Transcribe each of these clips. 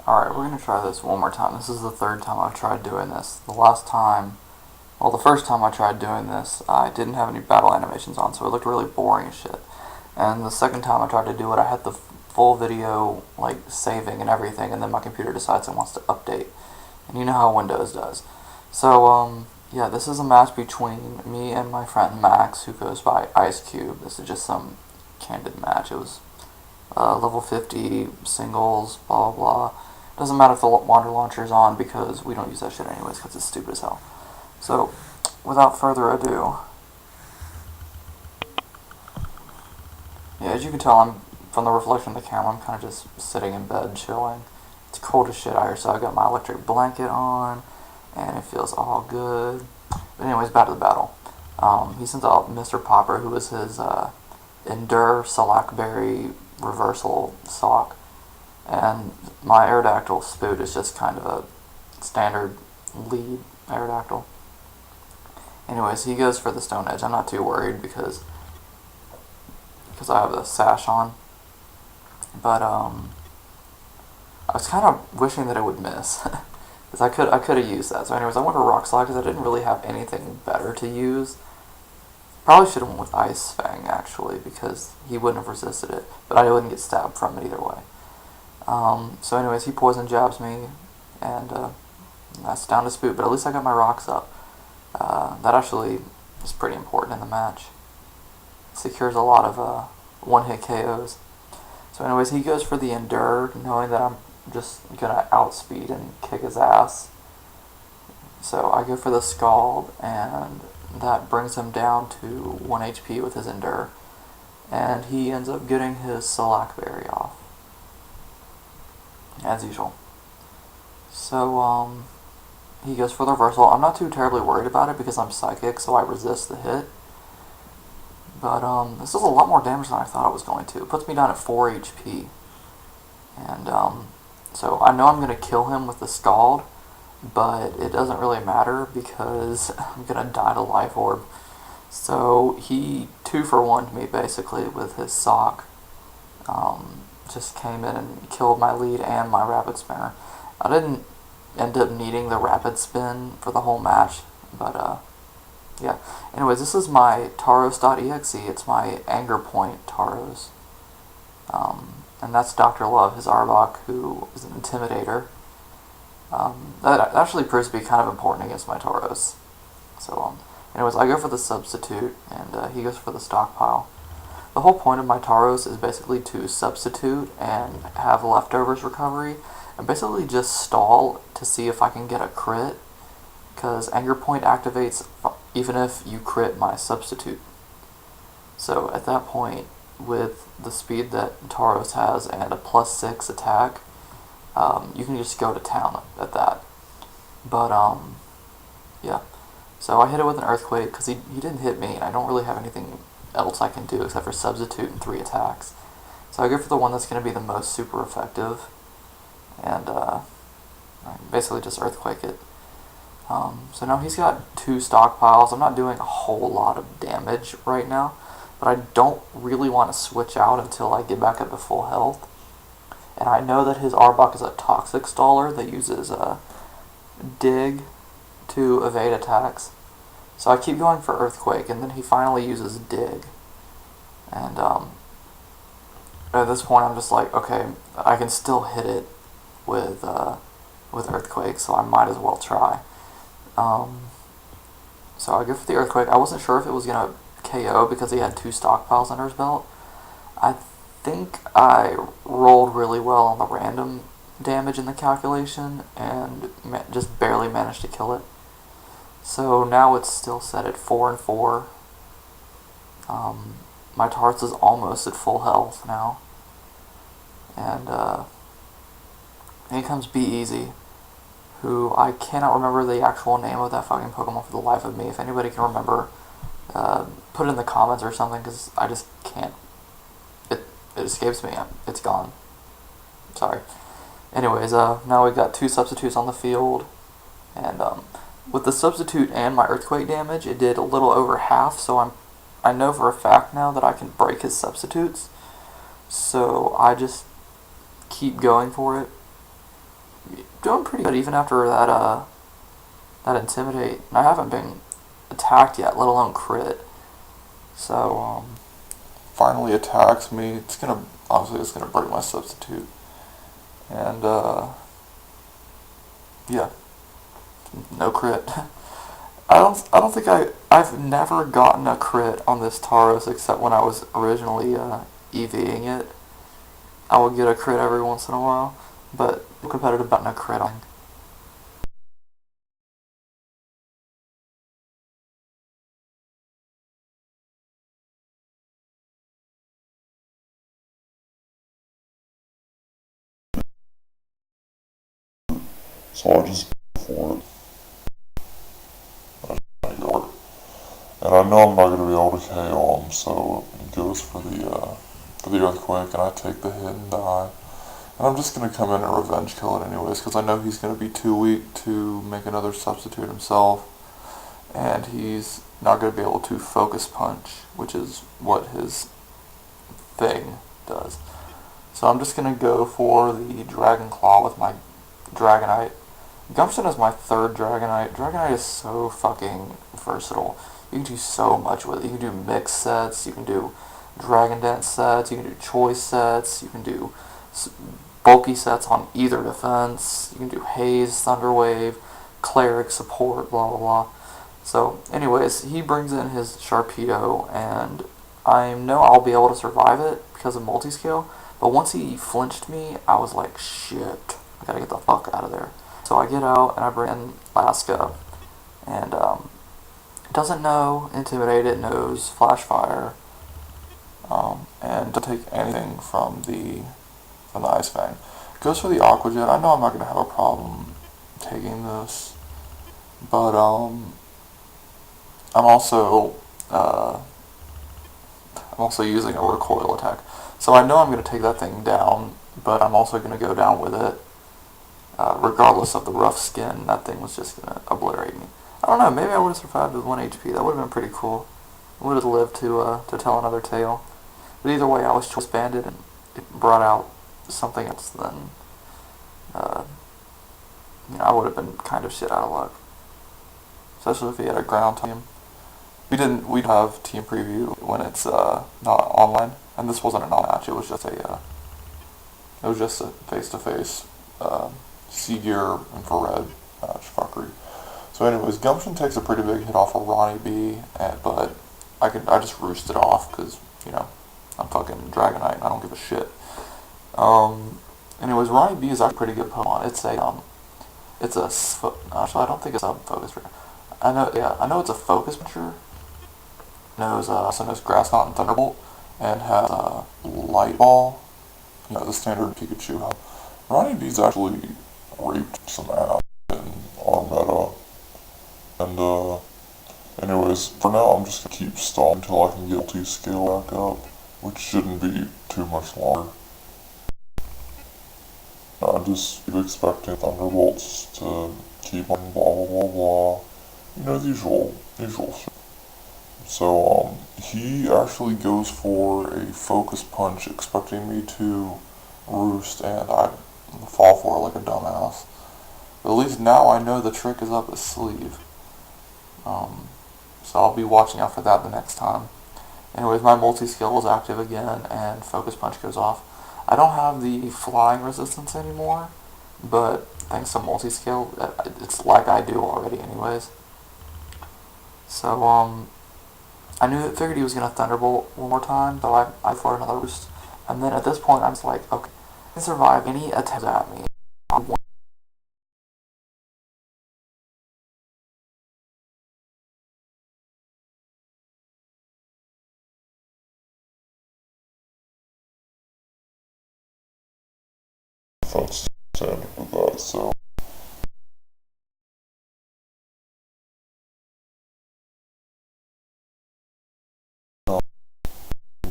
Alright, we're going to try this one more time. This is the third time I've tried doing this. The first time I tried doing this, I didn't have any battle animations on, so it looked really boring as shit. And the second time I tried to do it, I had the full video, like, saving and everything, and then my computer decides it wants to update. And you know how Windows does. So, yeah, this is a match between me and my friend Max, who goes by IceCube. This is just some candid match. It was level 50, singles, blah blah blah. Doesn't matter if the wander launcher is on because we don't use that shit anyways because it's stupid as hell. So, without further ado, yeah, as you can tell, I'm from the reflection of the camera, I'm kind of just sitting in bed chilling. It's cold as shit out here, so I got my electric blanket on, and it feels all good. But anyways, back to the battle. He sends out Mr. Popper, who is his Endure Salakberry reversal sock, and my Aerodactyl Spoot is just kind of a standard lead Aerodactyl. Anyways, he goes for the Stone Edge. I'm not too worried because I have the sash on, but I was kind of wishing that it would miss because I could have used that. So anyways, I went for Rock Slide because I didn't really have anything better to use. Probably should have went with Ice Fang, actually, because he wouldn't have resisted it, but I wouldn't get stabbed from it either way. So anyways, he poison jabs me, and that's down to Spoot, but at least I got my rocks up. That actually is pretty important in the match. Secures a lot of one-hit KOs. So anyways, he goes for the Endure, knowing that I'm just gonna outspeed and kick his ass. So I go for the Scald, and that brings him down to 1 HP with his Endure, and he ends up getting his Salakberry off, as usual. So, he goes for the reversal. I'm not too terribly worried about it because I'm psychic, so I resist the hit. But, this does a lot more damage than I thought it was going to. It puts me down at 4 HP. And, so I know I'm going to kill him with the Scald, but it doesn't really matter because I'm going to die to Life Orb. So he 2-for-1'd me basically with his sock. Just came in and killed my lead and my Rapid Spinner. I didn't end up needing the Rapid Spin for the whole match, but yeah. Anyways, this is my Tauros.exe. It's my Anger Point Tauros. And that's Dr. Love, his Arbok, who is an Intimidator. That actually proves to be kind of important against my Tauros. So, anyways, I go for the Substitute, and he goes for the Stockpile. The whole point of my Tauros is basically to substitute and have leftovers recovery, and basically just stall to see if I can get a crit, because Anger Point activates even if you crit my Substitute. So at that point, with the speed that Tauros has and a +6 attack, you can just go to town at that. But, yeah. So I hit it with an Earthquake because he didn't hit me, and I don't really have anything else I can do except for Substitute and 3 attacks. So I go for the one that's going to be the most super effective, and I basically just Earthquake it. So now he's got 2 stockpiles. I'm not doing a whole lot of damage right now, but I don't really want to switch out until I get back up to full health. And I know that his Arbok is a Toxic Staller that uses Dig to evade attacks. So I keep going for Earthquake, and then he finally uses Dig. And at this point I'm just like, okay, I can still hit it with Earthquake, so I might as well try. So I go for the Earthquake. I wasn't sure if it was going to KO because he had 2 stockpiles under his belt. I think I rolled really well on the random damage in the calculation and just barely managed to kill it. So now it's still set at 4-4. My Tauros is almost at full health now. And here comes Be Easy, who I cannot remember the actual name of that fucking Pokemon for the life of me. If anybody can remember, put it in the comments or something, because I just can't. It escapes me. It's gone. Sorry. Anyways, now we've got 2 substitutes on the field, and with the substitute and my Earthquake damage, it did a little over half, so I know for a fact now that I can break his substitutes. So I just keep going for it. doing pretty good even after that intimidate. And I haven't been attacked yet, let alone crit. So finally attacks me. It's gonna break my substitute. And yeah, no crit. I don't think I've never gotten a crit on this Tauros except when I was originally EVing it. I would get a crit every once in a while, but competitive button a crit on. So I just go for it. I just go for it. And I know I'm not going to be able to KO him, so he goes for the earthquake, and I take the hit and die. And I'm just going to come in and revenge kill it anyways, because I know he's going to be too weak to make another substitute himself. And he's not going to be able to focus punch, which is what his thing does. So I'm just going to go for the Dragon Claw with my Dragonite. Gumption is my third Dragonite. Dragonite is so fucking versatile. You can do so much with it. You can do mix sets, you can do Dragon Dance sets, you can do choice sets, you can do bulky sets on either defense, you can do Haze, Thunder Wave, Cleric, Support, blah blah blah. So anyways, he brings in his Sharpedo, and I know I'll be able to survive it because of multi-scale, but once he flinched me, I was like, shit, I gotta get the fuck out of there. So I get out, and I bring in Alaska, and it doesn't know Intimidate, it knows Flash Fire, and doesn't take anything from the Ice Fang. Goes for the Aqua Jet. I know I'm not going to have a problem taking this, but I'm also using a recoil attack. So I know I'm going to take that thing down, but I'm also going to go down with it. Regardless of the rough skin, that thing was just going to obliterate me. I don't know, maybe I would have survived with 1 HP. That would have been pretty cool. I would have lived to tell another tale. But either way, I was choice banded, and it brought out something else. Then I would have been kind of shit out of luck. Especially if he had a ground team. We'd have team preview when it's not online, and this wasn't a non-match. It was just a face-to-face C-Gear infrared match fuckery. So anyways, Gumption takes a pretty big hit off of Ronnie B, but I just roost it off because, I'm fucking Dragonite and I don't give a shit. Anyways, Ronnie B is actually a pretty good Pokemon. Actually, I don't think it's a focus. I know it's a focus puncher. Also knows Grass Knot and Thunderbolt, and has a Light Ball. The standard Pikachu. Ronnie B's actually raped some ass in our meta. And anyways, for now I'm just gonna keep stalling until I can get multi-scale back up, which shouldn't be too much longer. I just keep expecting Thunderbolts to keep on blah blah blah blah. The usual shit. So he actually goes for a focus punch, expecting me to roost, and I fall for it like a dumbass. But at least now I know the trick is up his sleeve. So I'll be watching out for that the next time. Anyways, my multi-skill is active again, and focus punch goes off. I don't have the flying resistance anymore, but thanks to multi-skill, it's like I do already anyways. So, I figured he was going to Thunderbolt one more time, so I for another boost. And then at this point, I'm just like, okay, I can survive any attempt at me. Defense standard with that, so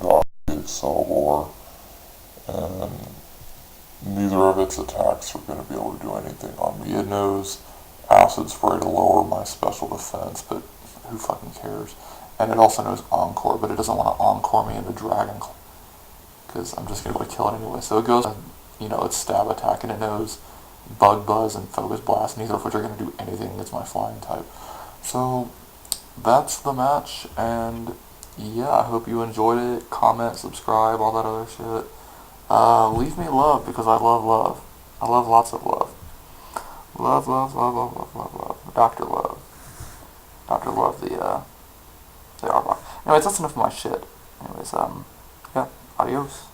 got the Excalibur, and neither of its attacks are going to be able to do anything on me. It knows Acid Spray to lower my special defense, but who fucking cares? And it also knows Encore, but it doesn't want to Encore me into Dragon Claw, because I'm just going to be able to kill it anyway. So it goes, its stab attack, and it knows Bug Buzz, and Focus Blast, neither of which are going to do anything against my flying type. So that's the match, and yeah, I hope you enjoyed it. Comment, subscribe, all that other shit. Leave me love, because I love love. I love lots of love. Love, love, love, love, love, love, love. Dr. Love. Dr. Love, the Arbok. Anyways, that's enough of my shit. Anyways, yeah, adios.